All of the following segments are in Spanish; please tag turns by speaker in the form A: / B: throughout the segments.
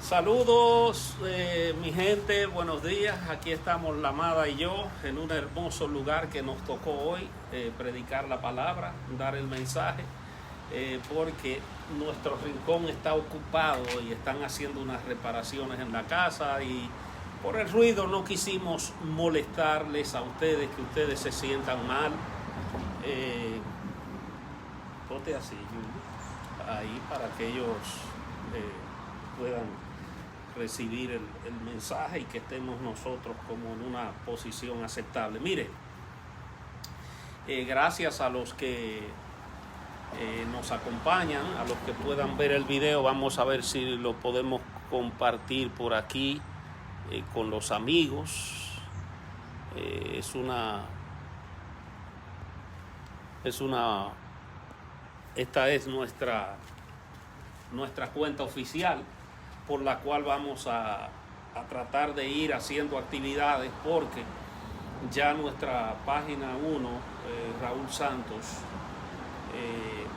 A: Saludos, mi gente, buenos días. Aquí estamos la amada y yo en un hermoso lugar que nos tocó hoy predicar la palabra, dar el mensaje, porque nuestro rincón está ocupado y están haciendo unas reparaciones en la casa y por el ruido no quisimos molestarles a ustedes, que ustedes se sientan mal. Ponte así, Julio, ahí para que ellos puedan recibir el mensaje y que estemos nosotros como en una posición aceptable. Mire, gracias a los que nos acompañan, a los que puedan ver el video. Vamos a ver si lo podemos compartir por aquí con los amigos. Esta es nuestra cuenta oficial, por la cual vamos a tratar de ir haciendo actividades, porque ya nuestra página 1, Raúl Santos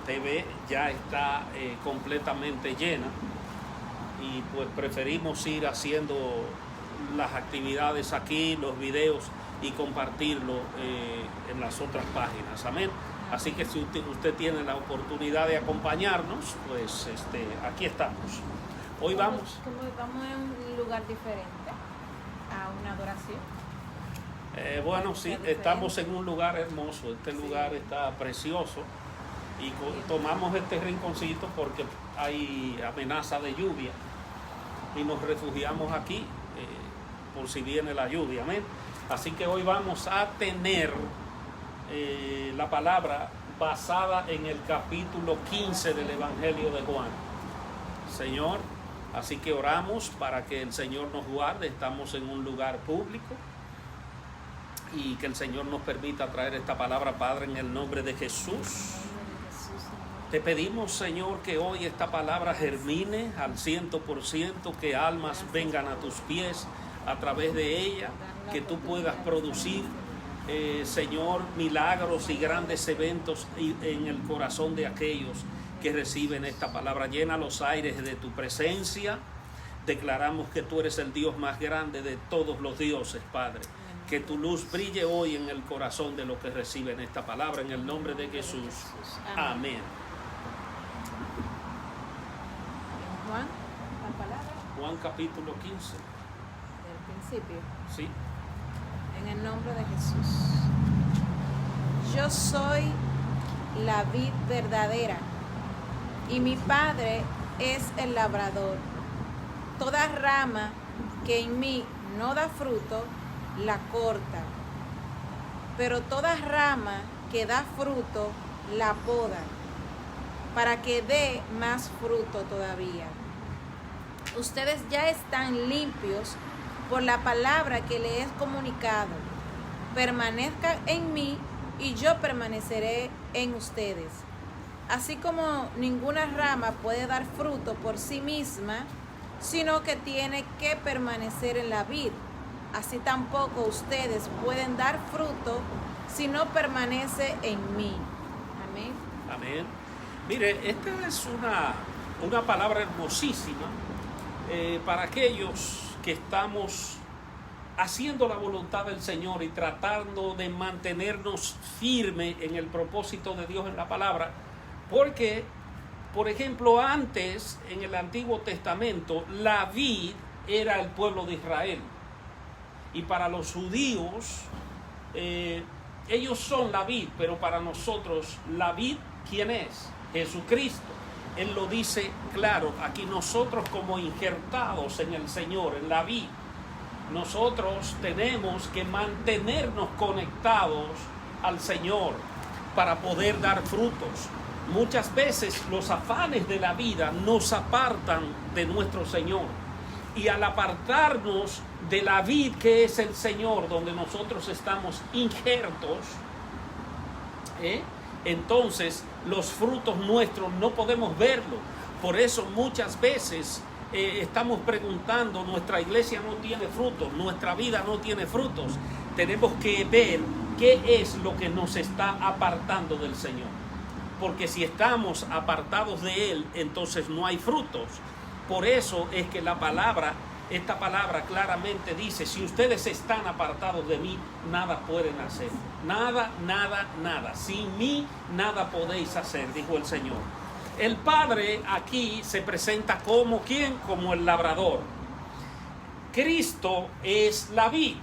A: TV, ya está completamente llena, y pues preferimos ir haciendo las actividades aquí, los videos, y compartirlo en las otras páginas. Amén. Así que si usted tiene la oportunidad de acompañarnos, pues aquí estamos. Hoy vamos
B: en un lugar diferente a una adoración.
A: Bueno, sí, estamos en un lugar hermoso. Este lugar está precioso, y tomamos este rinconcito porque hay amenaza de lluvia y nos refugiamos aquí por si viene la lluvia. Amén. Así que hoy vamos a tener la palabra basada en el capítulo 15 del Evangelio de Juan. Señor, así que oramos para que el Señor nos guarde. Estamos en un lugar público y que el Señor nos permita traer esta palabra, Padre, en el nombre de Jesús. Te pedimos, Señor, que hoy esta palabra germine al 100%, que almas vengan a tus pies a través de ella, que tú puedas producir, Señor, milagros y grandes eventos en el corazón de aquellos que reciben esta palabra. Llena los aires de tu presencia. Declaramos que tú eres el Dios más grande de todos los dioses, Padre. Que tu luz brille hoy en el corazón de los que reciben esta palabra, en el nombre de Jesús. Amén.
B: Juan, la palabra.
A: Juan capítulo 15.
B: Del principio.
A: Sí.
B: En el nombre de Jesús. Yo soy la vid verdadera y mi Padre es el labrador. Toda rama que en mí no da fruto, la corta. Pero toda rama que da fruto, la poda, para que dé más fruto todavía. Ustedes ya están limpios por la palabra que les he comunicado. Permanezcan en mí y yo permaneceré en ustedes. Así como ninguna rama puede dar fruto por sí misma, sino que tiene que permanecer en la vid, así tampoco ustedes pueden dar fruto si no permanece en mí. Amén.
A: Amén. Mire, esta es una palabra hermosísima para aquellos que estamos haciendo la voluntad del Señor y tratando de mantenernos firmes en el propósito de Dios en la palabra. Porque, por ejemplo, antes, en el Antiguo Testamento, la vid era el pueblo de Israel. Y para los judíos, ellos son la vid, pero para nosotros, la vid, ¿quién es? Jesucristo. Él lo dice claro, aquí nosotros como injertados en el Señor, en la vid, nosotros tenemos que mantenernos conectados al Señor para poder dar frutos. Muchas veces los afanes de la vida nos apartan de nuestro Señor, y al apartarnos de la vid que es el Señor, donde nosotros estamos injertos, entonces los frutos nuestros no podemos verlo. Por eso muchas veces estamos preguntando, nuestra iglesia no tiene frutos, nuestra vida no tiene frutos. Tenemos que ver qué es lo que nos está apartando del Señor, porque si estamos apartados de Él, entonces no hay frutos. Por eso es que esta palabra claramente dice, si ustedes están apartados de mí, nada pueden hacer. Nada, nada, nada. Sin mí, nada podéis hacer, dijo el Señor. El Padre aquí se presenta como ¿quién? Como el labrador. Cristo es la vid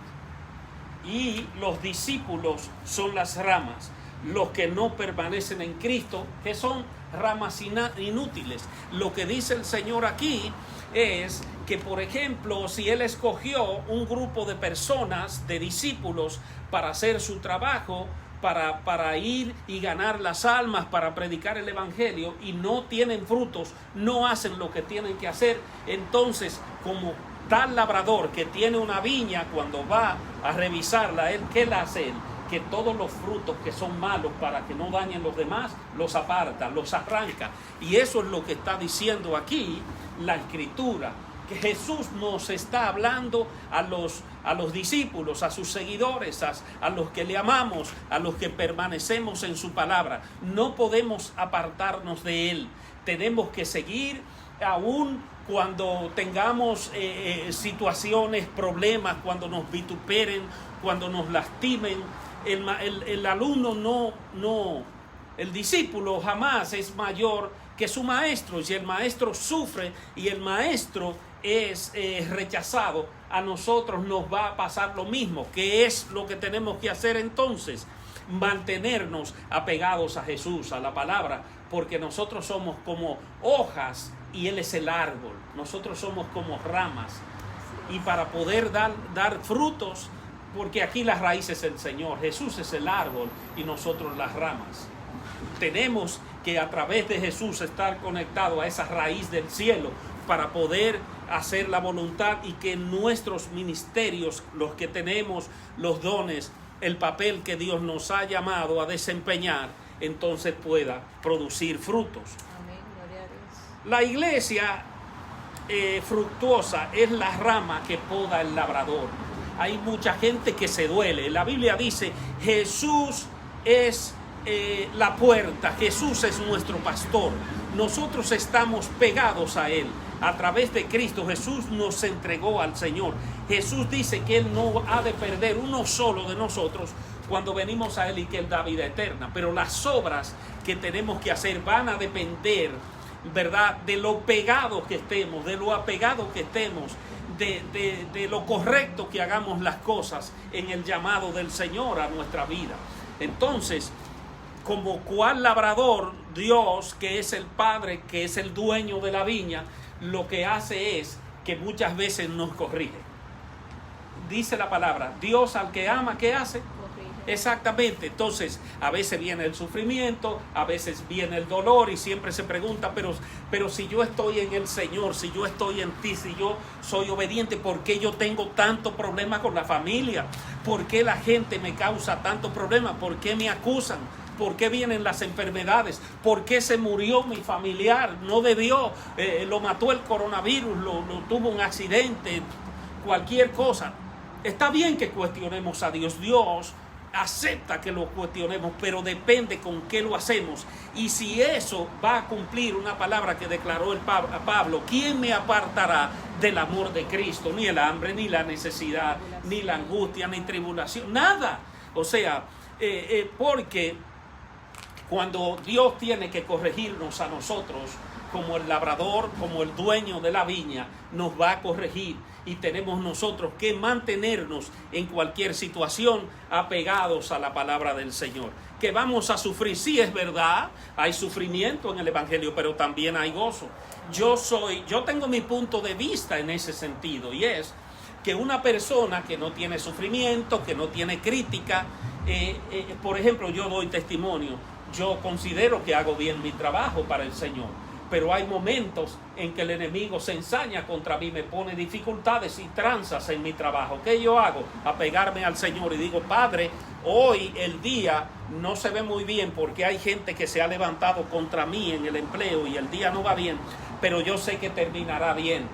A: y los discípulos son las ramas. Los que no permanecen en Cristo, que son ramas inútiles. Lo que dice el Señor aquí es que, por ejemplo, si Él escogió un grupo de personas, de discípulos, para hacer su trabajo, para ir y ganar las almas, para predicar el Evangelio, y no tienen frutos, no hacen lo que tienen que hacer, entonces, como tal labrador que tiene una viña, cuando va a revisarla, ¿qué le hace él? Que todos los frutos que son malos para que no dañen los demás, los aparta, los arranca. Y eso es lo que está diciendo aquí la Escritura, que Jesús nos está hablando a los discípulos, a sus seguidores, a los que le amamos, a los que permanecemos en su palabra. No podemos apartarnos de Él. Tenemos que seguir aún cuando tengamos situaciones, problemas, cuando nos vituperen, cuando nos lastimen. El alumno el discípulo jamás es mayor que su maestro. Si el maestro sufre y el maestro es rechazado, a nosotros nos va a pasar lo mismo. ¿Qué es lo que tenemos que hacer entonces? Mantenernos apegados a Jesús, a la palabra, porque nosotros somos como hojas y Él es el árbol. Nosotros somos como ramas, y para poder dar frutos, porque aquí la raíz es el Señor, Jesús es el árbol y nosotros las ramas. Tenemos que a través de Jesús estar conectados a esa raíz del cielo para poder hacer la voluntad, y que nuestros ministerios, los que tenemos los dones, el papel que Dios nos ha llamado a desempeñar, entonces pueda producir frutos.
B: Amén, gloria a Dios.
A: La iglesia fructuosa es la rama que poda el labrador. Hay mucha gente que se duele. La Biblia dice, Jesús es la puerta, Jesús es nuestro pastor. Nosotros estamos pegados a Él. A través de Cristo Jesús nos entregó al Señor. Jesús dice que Él no ha de perder uno solo de nosotros cuando venimos a Él, y que Él da vida eterna. Pero las obras que tenemos que hacer van a depender, ¿verdad?, de lo pegados que estemos, de lo apegados que estemos, de lo correcto que hagamos las cosas en el llamado del Señor a nuestra vida. Entonces, como cual labrador, Dios, que es el Padre, que es el dueño de la viña, lo que hace es que muchas veces nos corrige. Dice la palabra, Dios al que ama, ¿qué hace? Exactamente. Entonces, a veces viene el sufrimiento, a veces viene el dolor, y siempre se pregunta, pero si yo estoy en el Señor, si yo estoy en ti, si yo soy obediente, ¿por qué yo tengo tanto problema con la familia? ¿Por qué la gente me causa tanto problema? ¿Por qué me acusan? ¿Por qué vienen las enfermedades? ¿Por qué se murió mi familiar? No debió, lo mató el coronavirus, lo tuvo un accidente, cualquier cosa. Está bien que cuestionemos a Dios. Dios acepta que lo cuestionemos, pero depende con qué lo hacemos. Y si eso va a cumplir una palabra que declaró Pablo, ¿quién me apartará del amor de Cristo? Ni el hambre, ni la necesidad, ni la angustia, ni tribulación, nada. O sea, porque cuando Dios tiene que corregirnos a nosotros, como el labrador, como el dueño de la viña, nos va a corregir, y tenemos nosotros que mantenernos en cualquier situación apegados a la palabra del Señor. Que vamos a sufrir, sí, es verdad, hay sufrimiento en el Evangelio, pero también hay gozo. Yo tengo mi punto de vista en ese sentido, y es que una persona que no tiene sufrimiento, que no tiene crítica, por ejemplo, yo doy testimonio, yo considero que hago bien mi trabajo para el Señor, pero hay momentos en que el enemigo se ensaña contra mí, me pone dificultades y tranzas en mi trabajo. ¿Qué yo hago? Apegarme al Señor y digo, Padre, hoy el día no se ve muy bien porque hay gente que se ha levantado contra mí en el empleo y el día no va bien, pero yo sé que terminará bien,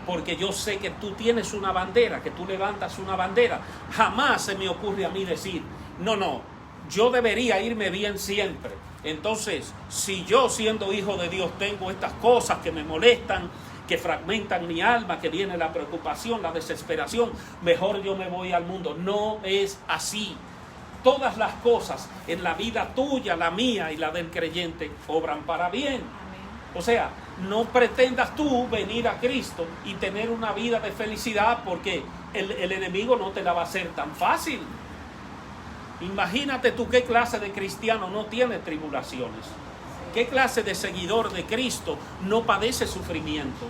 A: porque yo sé que tú tienes una bandera, que tú levantas una bandera. Jamás se me ocurre a mí decir, no, yo debería irme bien siempre. Entonces, si yo, siendo hijo de Dios, tengo estas cosas que me molestan, que fragmentan mi alma, que viene la preocupación, la desesperación, mejor yo me voy al mundo. No es así. Todas las cosas en la vida tuya, la mía y la del creyente obran para bien. O sea, no pretendas tú venir a Cristo y tener una vida de felicidad, porque el enemigo no te la va a hacer tan fácil. Imagínate tú qué clase de cristiano no tiene tribulaciones. ¿Qué clase de seguidor de Cristo no padece sufrimientos?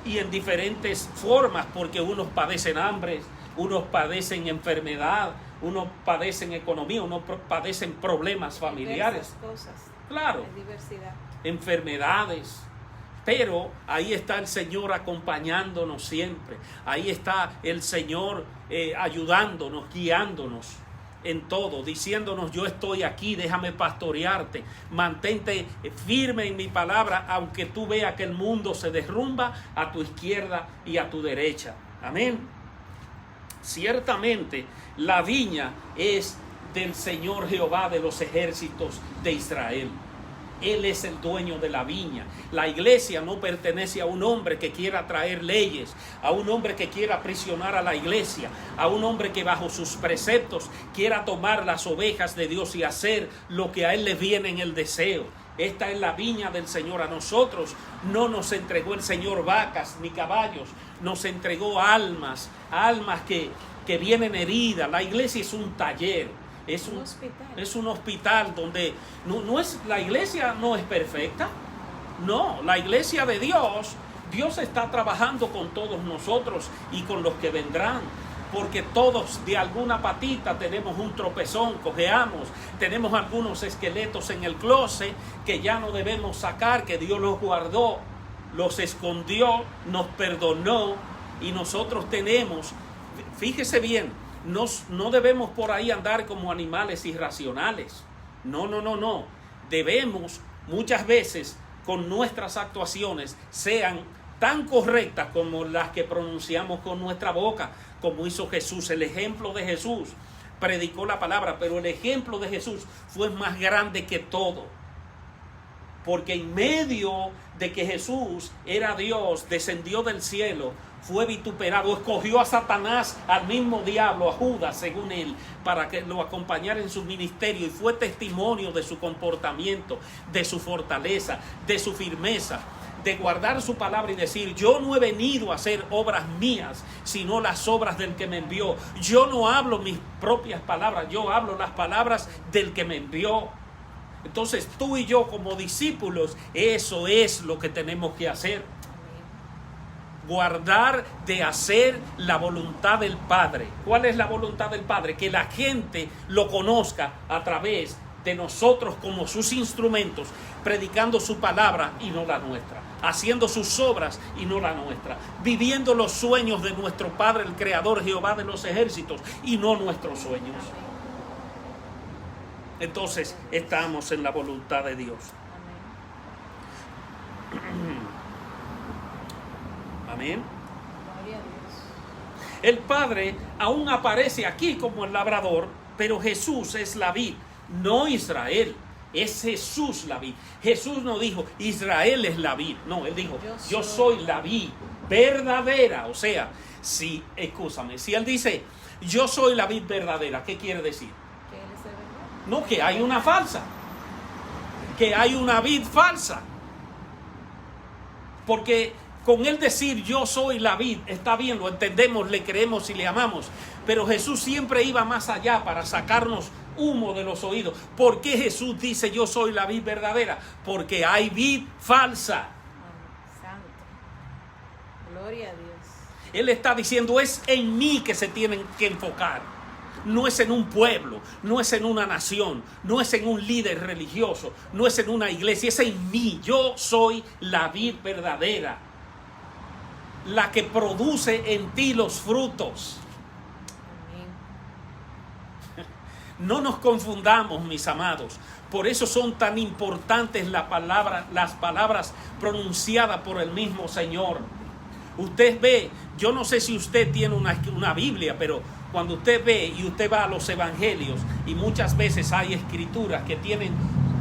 A: Y en diferentes formas, porque unos padecen hambre, unos padecen enfermedad, unos padecen economía, unos padecen problemas familiares.
B: Cosas.
A: Claro.
B: Hay diversidad.
A: Enfermedades. Pero ahí está el Señor acompañándonos siempre. Ahí está el Señor ayudándonos, guiándonos en todo, diciéndonos: yo estoy aquí, déjame pastorearte, mantente firme en mi palabra, aunque tú veas que el mundo se derrumba a tu izquierda y a tu derecha. Amén. Ciertamente la viña es del Señor Jehová de los ejércitos de Israel. Él es el dueño de la viña. La iglesia no pertenece a un hombre que quiera traer leyes, a un hombre que quiera aprisionar a la iglesia, a un hombre que bajo sus preceptos quiera tomar las ovejas de Dios y hacer lo que a él le viene en el deseo. Esta es la viña del Señor. A nosotros no nos entregó el Señor vacas ni caballos, nos entregó almas que vienen heridas. La iglesia es un taller. Es un hospital donde la iglesia no es perfecta. No, la iglesia de Dios está trabajando con todos nosotros y con los que vendrán. Porque todos de alguna patita tenemos un tropezón, cojeamos, tenemos algunos esqueletos en el closet que ya no debemos sacar, que Dios los guardó, los escondió, nos perdonó, y nosotros tenemos, fíjese bien, no debemos por ahí andar como animales irracionales. No. Debemos muchas veces con nuestras actuaciones sean tan correctas como las que pronunciamos con nuestra boca, como hizo Jesús. El ejemplo de Jesús predicó la palabra, pero el ejemplo de Jesús fue más grande que todo. Porque en medio de que Jesús era Dios, descendió del cielo, fue vituperado, escogió a Satanás, al mismo diablo, a Judas, según él, para que lo acompañara en su ministerio, y fue testimonio de su comportamiento, de su fortaleza, de su firmeza, de guardar su palabra y decir: yo no he venido a hacer obras mías, sino las obras del que me envió. Yo no hablo mis propias palabras, yo hablo las palabras del que me envió. Entonces tú y yo como discípulos, eso es lo que tenemos que hacer. Guardar de hacer la voluntad del Padre. ¿Cuál es la voluntad del Padre? Que la gente lo conozca a través de nosotros como sus instrumentos, predicando su palabra y no la nuestra, haciendo sus obras y no la nuestra, viviendo los sueños de nuestro Padre, el Creador, Jehová de los ejércitos, y no nuestros sueños. Entonces estamos en la voluntad de Dios. Amén.
B: Gloria a Dios.
A: El Padre aún aparece aquí como el labrador, pero Jesús es la vid, no Israel. Es Jesús la vid. Jesús no dijo Israel es la vid. No, él dijo yo soy la vid verdadera. O sea, si él dice yo soy la vid verdadera, ¿qué quiere decir?
B: Que él es el verdadero.
A: No, que hay una falsa. Que hay una vid falsa. Porque con él decir yo soy la vid, está bien, lo entendemos, le creemos y le amamos. Pero Jesús siempre iba más allá para sacarnos humo de los oídos. ¿Por qué Jesús dice yo soy la vid verdadera? Porque hay vid falsa.
B: Santo. Gloria a Dios.
A: Él está diciendo es en mí que se tienen que enfocar. No es en un pueblo, no es en una nación, no es en un líder religioso, no es en una iglesia, es en mí. Yo soy la vid verdadera, la que produce en ti los frutos.
B: Amén.
A: No nos confundamos, mis amados. Por eso son tan importantes las palabras pronunciadas por el mismo Señor. Usted ve, yo no sé si usted tiene una Biblia, pero cuando usted ve y usted va a los evangelios, y muchas veces hay escrituras que tienen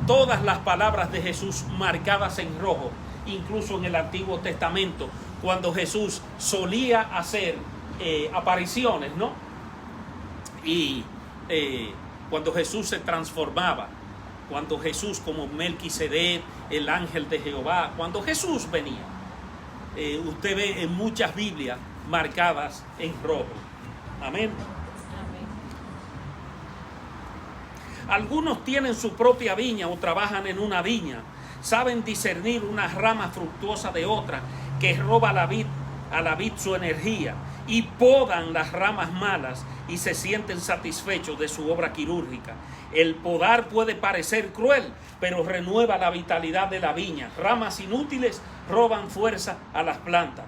A: todas las palabras de Jesús marcadas en rojo, incluso en el Antiguo Testamento, cuando Jesús solía hacer apariciones, ¿no? Y cuando Jesús se transformaba, cuando Jesús, como Melquisedec, el ángel de Jehová, cuando Jesús venía, usted ve en muchas Biblias marcadas en rojo. Amén. Algunos tienen su propia viña o trabajan en una viña. Saben discernir una rama fructuosa de otra que roba a la vid su energía, y podan las ramas malas y se sienten satisfechos de su obra quirúrgica. El podar puede parecer cruel, pero renueva la vitalidad de la viña. Ramas inútiles roban fuerza a las plantas.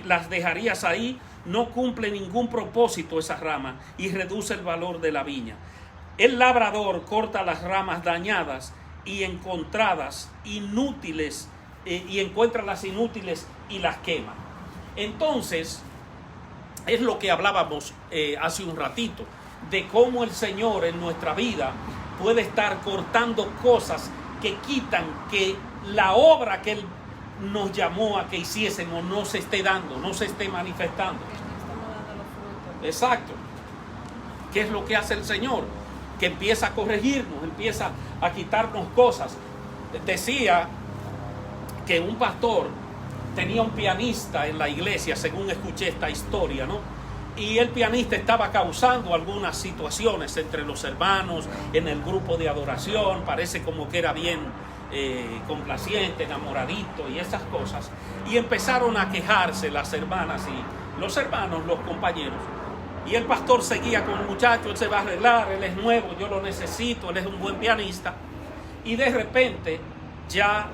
A: Las dejarías ahí, no cumple ningún propósito esa rama y reduce el valor de la viña. El labrador corta las ramas dañadas y encontradas inútiles, y encuentra las inútiles y las quema. Entonces, es lo que hablábamos hace un ratito, de cómo el Señor en nuestra vida puede estar cortando cosas que quitan que la obra que Él nos llamó a que hiciésemos no se esté dando, no se esté manifestando.
B: Que no estamos dando los frutos.
A: Exacto. ¿Qué es lo que hace el Señor? Que empieza a corregirnos, empieza a quitarnos cosas. Decía que un pastor tenía un pianista en la iglesia, según escuché esta historia, ¿no? Y el pianista estaba causando algunas situaciones entre los hermanos, en el grupo de adoración, parece como que era bien complaciente, enamoradito y esas cosas. Y empezaron a quejarse las hermanas y los hermanos, los compañeros. Y el pastor seguía con el muchacho, él se va a arreglar, él es nuevo, yo lo necesito, él es un buen pianista. Y de repente ya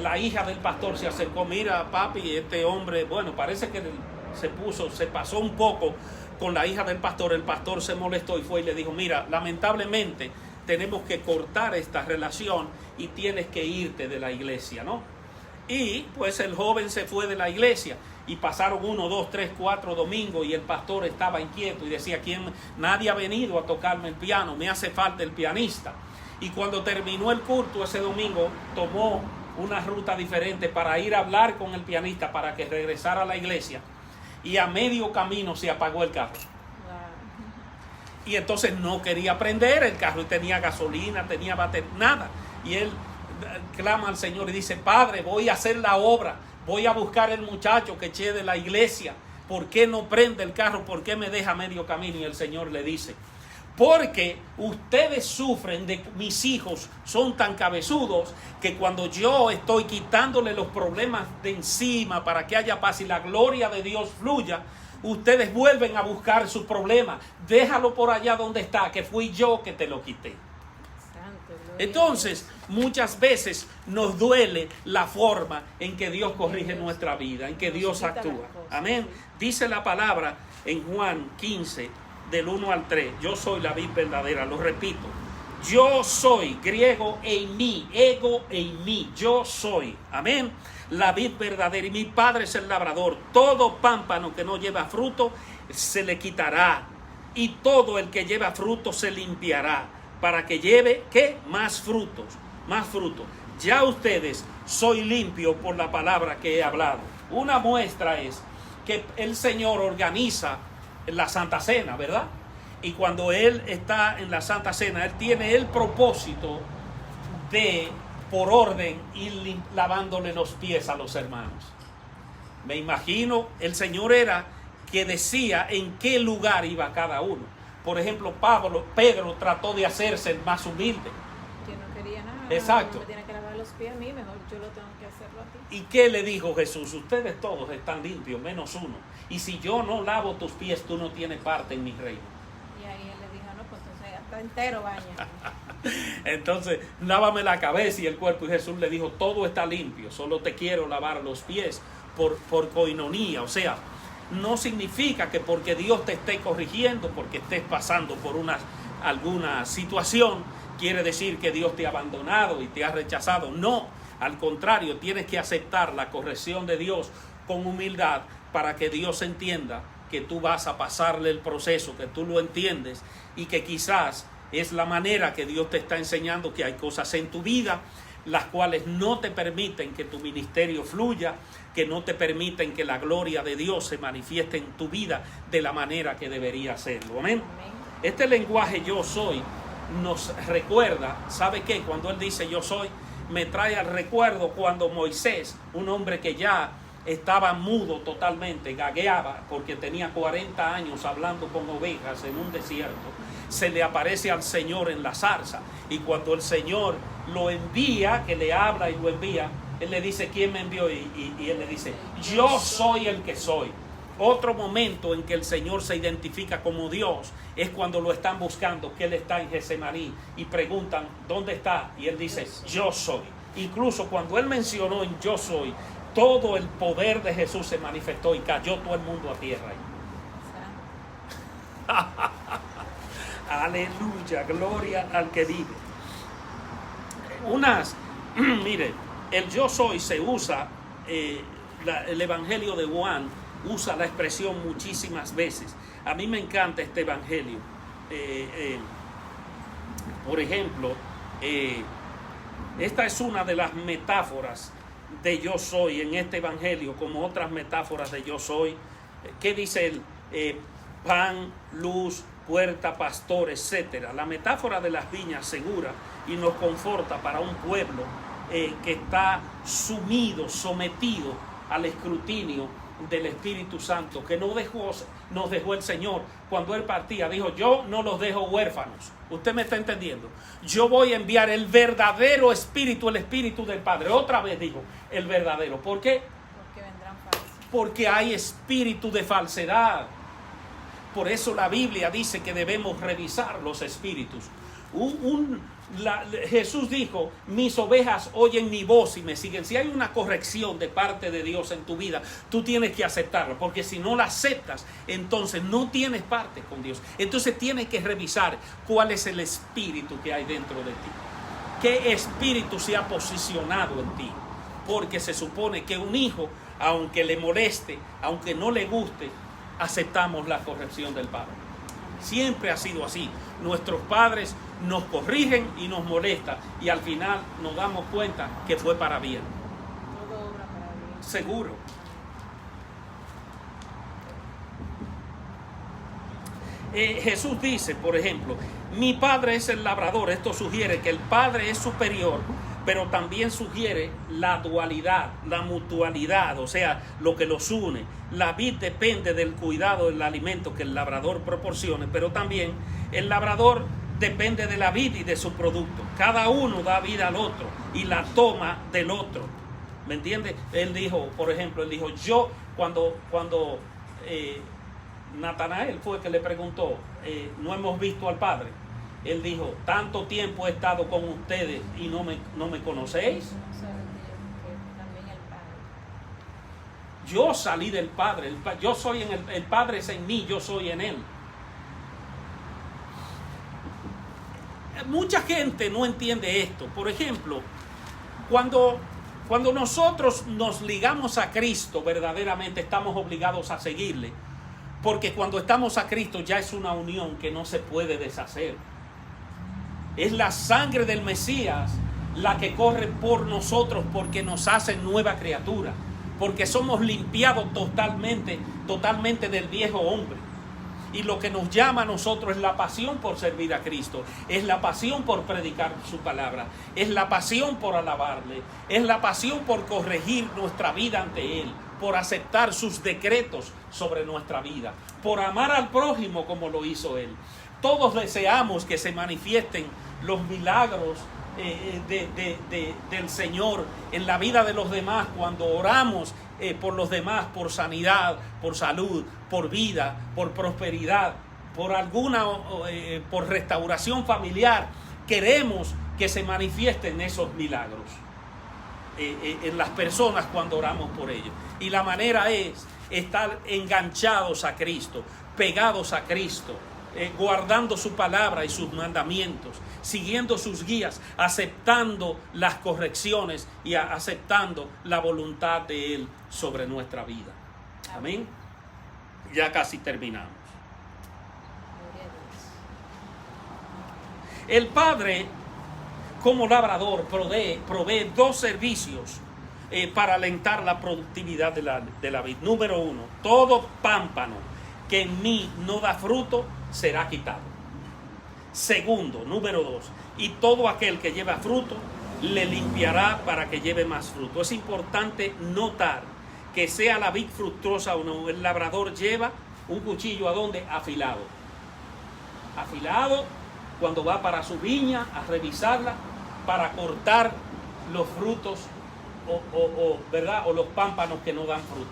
A: la hija del pastor se acercó, mira papi, este hombre, bueno, parece que se pasó un poco con la hija del pastor. El pastor se molestó y fue y le dijo, mira, lamentablemente tenemos que cortar esta relación y tienes que irte de la iglesia, ¿no? Y pues el joven se fue de la iglesia y pasaron 1, 2, 3, 4 domingos y el pastor estaba inquieto y decía, nadie ha venido a tocarme el piano, me hace falta el pianista. Y cuando terminó el culto ese domingo, tomó una ruta diferente para ir a hablar con el pianista para que regresara a la iglesia, y a medio camino se apagó el carro. Y entonces no quería prender el carro, y tenía gasolina, tenía batería, nada. Y él clama al Señor y dice, Padre, voy a hacer la obra, voy a buscar el muchacho que eché de la iglesia. ¿Por qué no prende el carro? ¿Por qué me deja a medio camino? Y el Señor le dice, porque ustedes sufren de que mis hijos son tan cabezudos que cuando yo estoy quitándole los problemas de encima para que haya paz y la gloria de Dios fluya, ustedes vuelven a buscar su problema. Déjalo por allá donde está, que fui yo que te lo quité. Entonces, muchas veces nos duele la forma en que Dios corrige nuestra vida, en que Dios actúa. Amén. Dice la palabra en Juan 15, del 1 al 3, yo soy la vid verdadera, lo repito. Yo soy, griego eimi, ego eimi, yo soy, amén, la vid verdadera, y mi Padre es el labrador. Todo pámpano que no lleva fruto se le quitará, y todo el que lleva fruto se limpiará, para que lleve, ¿qué? Más frutos, más frutos. Ya ustedes soy limpio por la palabra que he hablado. Una muestra es que el Señor organiza la Santa Cena, ¿verdad? Y cuando Él está en la Santa Cena, Él tiene el propósito de, por orden, ir lavándole los pies a los hermanos. Me imagino, el Señor era que decía en qué lugar iba cada uno. Por ejemplo, Pedro trató de hacerse el más humilde.
B: Que no quería nada.
A: Exacto.
B: No me tiene que lavar los pies a mí, mejor yo lo tengo que hacerlo a ti.
A: ¿Y qué le dijo Jesús? Ustedes todos están limpios, menos uno. Y si yo no lavo tus pies, tú no tienes parte en mi reino.
B: Y ahí él le dijo, no, pues entonces hasta entero baña.
A: Entonces, lávame la cabeza y el cuerpo. Y Jesús le dijo, todo está limpio, solo te quiero lavar los pies por coinonía. O sea, no significa que porque Dios te esté corrigiendo, porque estés pasando por alguna situación, quiere decir que Dios te ha abandonado y te ha rechazado. No, al contrario, tienes que aceptar la corrección de Dios con humildad para que Dios entienda que tú vas a pasarle el proceso, que tú lo entiendes y que quizás es la manera que Dios te está enseñando que hay cosas en tu vida, las cuales no te permiten que tu ministerio fluya, que no te permiten que la gloria de Dios se manifieste en tu vida de la manera que debería hacerlo. Amén. Este lenguaje yo soy nos recuerda, ¿sabe qué? Cuando él dice yo soy, me trae al recuerdo cuando Moisés, un hombre que ya estaba mudo totalmente, gagueaba porque tenía 40 años hablando con ovejas en un desierto, se le aparece al Señor en la zarza, y cuando el Señor lo envía, que le habla y lo envía, él le dice, ¿quién me envió? Y él le dice, yo soy el que soy. Otro momento en que el Señor se identifica como Dios es cuando lo están buscando, que Él está en Getsemaní, y preguntan, ¿dónde está? Y Él dice, yo soy. Incluso cuando Él mencionó en yo soy, todo el poder de Jesús se manifestó y cayó todo el mundo a tierra. Aleluya, gloria al que vive. Mire, el yo soy se usa, el Evangelio de Juan usa la expresión muchísimas veces. A mí me encanta este Evangelio. Por ejemplo, esta es una de las metáforas de yo soy en este Evangelio, como otras metáforas de yo soy. ¿Qué dice él? Pan, luz, puerta, pastor, etcétera. La metáfora de las viñas segura y nos conforta para un pueblo que está sumido, sometido al escrutinio del Espíritu Santo, que nos dejó el Señor cuando Él partía. Dijo, yo no los dejo huérfanos. Usted me está entendiendo. Yo voy a enviar el verdadero Espíritu, el Espíritu del Padre. Otra vez dijo, el verdadero. ¿Por qué?
B: Porque vendrán falsos.
A: Porque hay espíritu de falsedad. Por eso la Biblia dice que debemos revisar los espíritus. Jesús dijo, mis ovejas oyen mi voz y me siguen. Si hay una corrección de parte de Dios en tu vida, tú tienes que aceptarla, porque si no la aceptas, entonces no tienes parte con Dios. Entonces tienes que revisar cuál es el espíritu que hay dentro de ti, qué espíritu se ha posicionado en ti, porque se supone que un hijo, aunque le moleste, aunque no le guste, aceptamos la corrección del Padre. Siempre ha sido así. Nuestros padres nos corrigen y nos molestan, y al final nos damos cuenta que fue para bien.
B: Todo obra para bien.
A: Seguro. Jesús dice, por ejemplo, mi Padre es el labrador. Esto sugiere que el Padre es superior, pero también sugiere la dualidad, la mutualidad, o sea, lo que los une. La vid depende del cuidado del alimento que el labrador proporcione, pero también el labrador depende de la vid y de su producto. Cada uno da vida al otro y la toma del otro. ¿Me entiende? Él dijo, por ejemplo, yo, cuando Natanael fue que le preguntó, ¿no hemos visto al Padre? Él dijo, tanto tiempo he estado con ustedes y no me conocéis. Yo salí del Padre, yo soy en el Padre es en mí, yo soy en Él. Mucha gente no entiende esto. Por ejemplo, cuando nosotros nos ligamos a Cristo, verdaderamente estamos obligados a seguirle, porque cuando estamos a Cristo ya es una unión que no se puede deshacer. Es la sangre del Mesías la que corre por nosotros, porque nos hace nueva criatura, porque somos limpiados totalmente del viejo hombre. Y lo que nos llama a nosotros es la pasión por servir a Cristo, es la pasión por predicar su palabra, es la pasión por alabarle, es la pasión por corregir nuestra vida ante Él, por aceptar sus decretos sobre nuestra vida, por amar al prójimo como lo hizo Él. Todos deseamos que se manifiesten los milagros del Señor en la vida de los demás cuando oramos por los demás, por sanidad, por salud, por vida, por prosperidad, por restauración familiar. Queremos que se manifiesten esos milagros en las personas cuando oramos por ellos. Y la manera es estar enganchados a Cristo, pegados a Cristo, guardando su palabra y sus mandamientos, siguiendo sus guías, aceptando las correcciones y aceptando la voluntad de Él sobre nuestra vida. Amén. Ya casi terminamos. El Padre como labrador provee dos servicios para alentar la productividad de la vid. Número 1, todo pámpano que en mí no da fruto será quitado. Segundo, número 2, y todo aquel que lleva fruto le limpiará para que lleve más fruto. Es importante notar que sea la vid fructuosa o no, el labrador lleva un cuchillo ¿a dónde? Afilado. Afilado cuando va para su viña a revisarla para cortar los frutos ¿verdad? O los pámpanos que no dan fruto.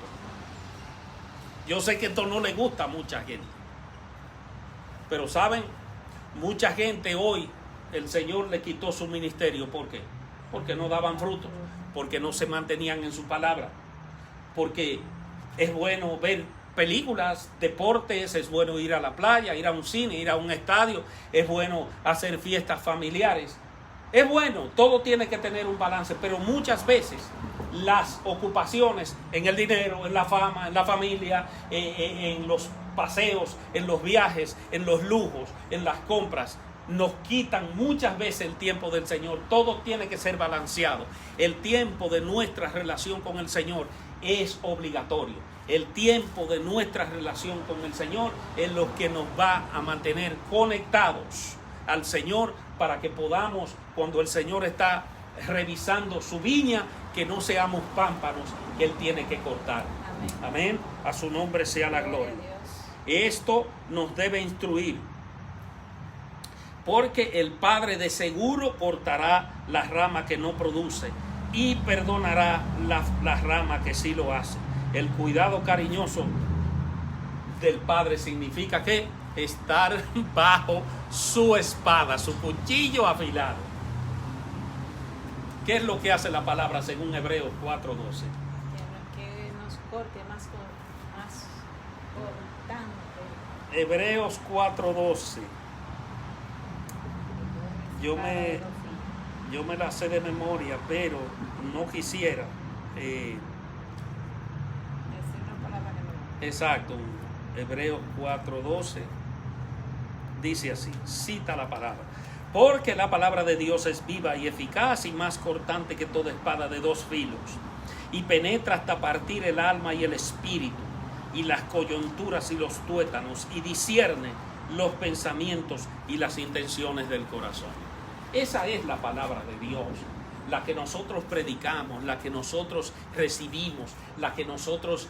A: Yo sé que esto no le gusta a mucha gente, pero saben, mucha gente hoy el Señor le quitó su ministerio. ¿Por qué? Porque no daban fruto, porque no se mantenían en su palabra, porque es bueno ver películas, deportes, es bueno ir a la playa, ir a un cine, ir a un estadio, es bueno hacer fiestas familiares. Es bueno, todo tiene que tener un balance, pero muchas veces las ocupaciones en el dinero, en la fama, en la familia, en los paseos, en los viajes, en los lujos, en las compras, nos quitan muchas veces el tiempo del Señor. Todo tiene que ser balanceado. El tiempo de nuestra relación con el Señor es obligatorio. El tiempo de nuestra relación con el Señor es lo que nos va a mantener conectados al Señor, para que podamos, cuando el Señor está revisando su viña, que no seamos pámpanos que Él tiene que cortar. Amén. A su nombre sea la gloria. Esto nos debe instruir, porque el Padre de seguro cortará la rama que no produce y perdonará la rama que sí lo hace. El cuidado cariñoso del Padre significa que estar bajo su espada, su cuchillo afilado. ¿Qué es lo que hace la palabra según Hebreos 4:12?
B: Que nos corte más cortante.
A: Hebreos 4:12. Yo me la sé de memoria, pero no quisiera.
B: Es una palabra que no.
A: Exacto. Hebreos 4:12 dice así, cita la palabra: porque la palabra de Dios es viva y eficaz y más cortante que toda espada de dos filos, y penetra hasta partir el alma y el espíritu, y las coyunturas y los tuétanos, y discierne los pensamientos y las intenciones del corazón. Esa es la palabra de Dios, la que nosotros predicamos, la que nosotros recibimos, la que nosotros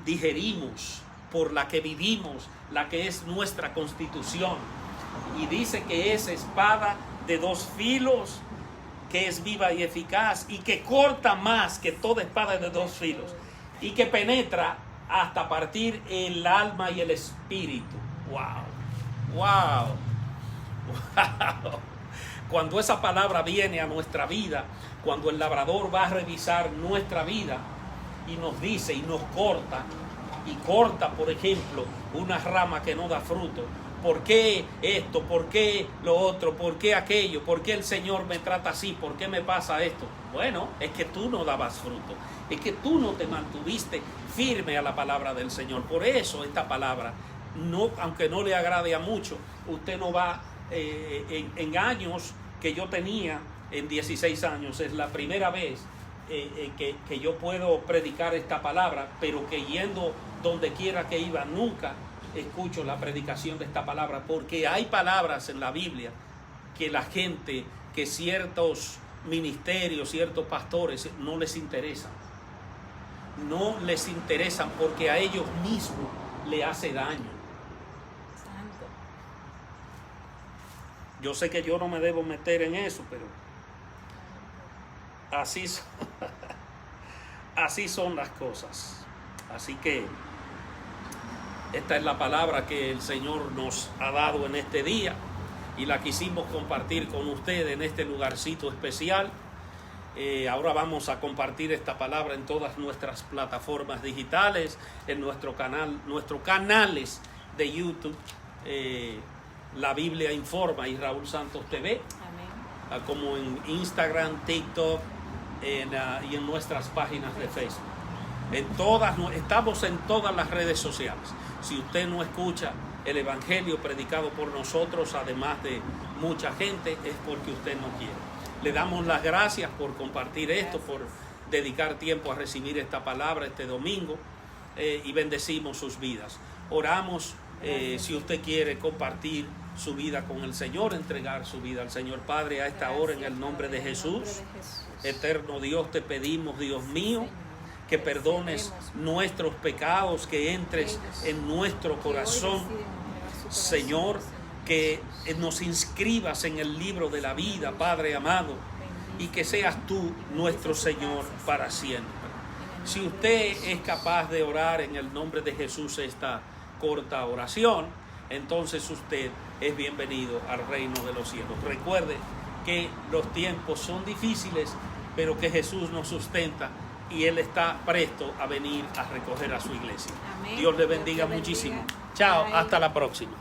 A: digerimos, por la que vivimos, la que es nuestra constitución. Y dice que es espada de dos filos, que es viva y eficaz, y que corta más que toda espada de dos filos, y que penetra hasta partir el alma y el espíritu. ¡Wow! ¡Wow! ¡Wow! Cuando esa palabra viene a nuestra vida, cuando el labrador va a revisar nuestra vida y nos dice y nos corta, por ejemplo, una rama que no da fruto. ¿Por qué esto? ¿Por qué lo otro? ¿Por qué aquello? ¿Por qué el Señor me trata así? ¿Por qué me pasa esto? Bueno, es que tú no dabas fruto. Es que tú no te mantuviste firme a la palabra del Señor. Por eso esta palabra, no, aunque no le agrade a mucho, usted no va en años que yo tenía, en 16 años, es la primera vez que yo puedo predicar esta palabra, pero que yendo donde quiera que iba, nunca escucho la predicación de esta palabra, porque hay palabras en la Biblia que la gente, que ciertos ministerios, ciertos pastores no les interesan. No les interesan porque a ellos mismos le hace daño.
B: Santo.
A: Yo sé que yo no me debo meter en eso, pero así son las cosas. Así que esta es la palabra que el Señor nos ha dado en este día y la quisimos compartir con ustedes en este lugarcito especial. Ahora vamos a compartir esta palabra en todas nuestras plataformas digitales, en nuestros canales de YouTube, La Biblia Informa y Raúl Santos TV,
B: Amén.
A: como en Instagram, TikTok y en nuestras páginas de Facebook. Estamos en todas las redes sociales. Si usted no escucha el evangelio predicado por nosotros, además de mucha gente, es porque usted no quiere. Le damos las gracias por compartir esto, por dedicar tiempo a recibir esta palabra este domingo, y bendecimos sus vidas. Oramos, si usted quiere compartir su vida con el Señor, entregar su vida al Señor. Padre, a esta hora, en el nombre de Jesús, eterno Dios, te pedimos, Dios mío, que perdones nuestros pecados, que entres en nuestro corazón, Señor, que nos inscribas en el libro de la vida, Padre amado, y que seas tú nuestro Señor para siempre. Si usted es capaz de orar en el nombre de Jesús esta corta oración, entonces usted es bienvenido al reino de los cielos. Recuerde que los tiempos son difíciles, pero que Jesús nos sustenta y Él está presto a venir a recoger a su iglesia.
B: Amén.
A: Dios le bendiga muchísimo. Chao,
B: Bye.
A: hasta la próxima.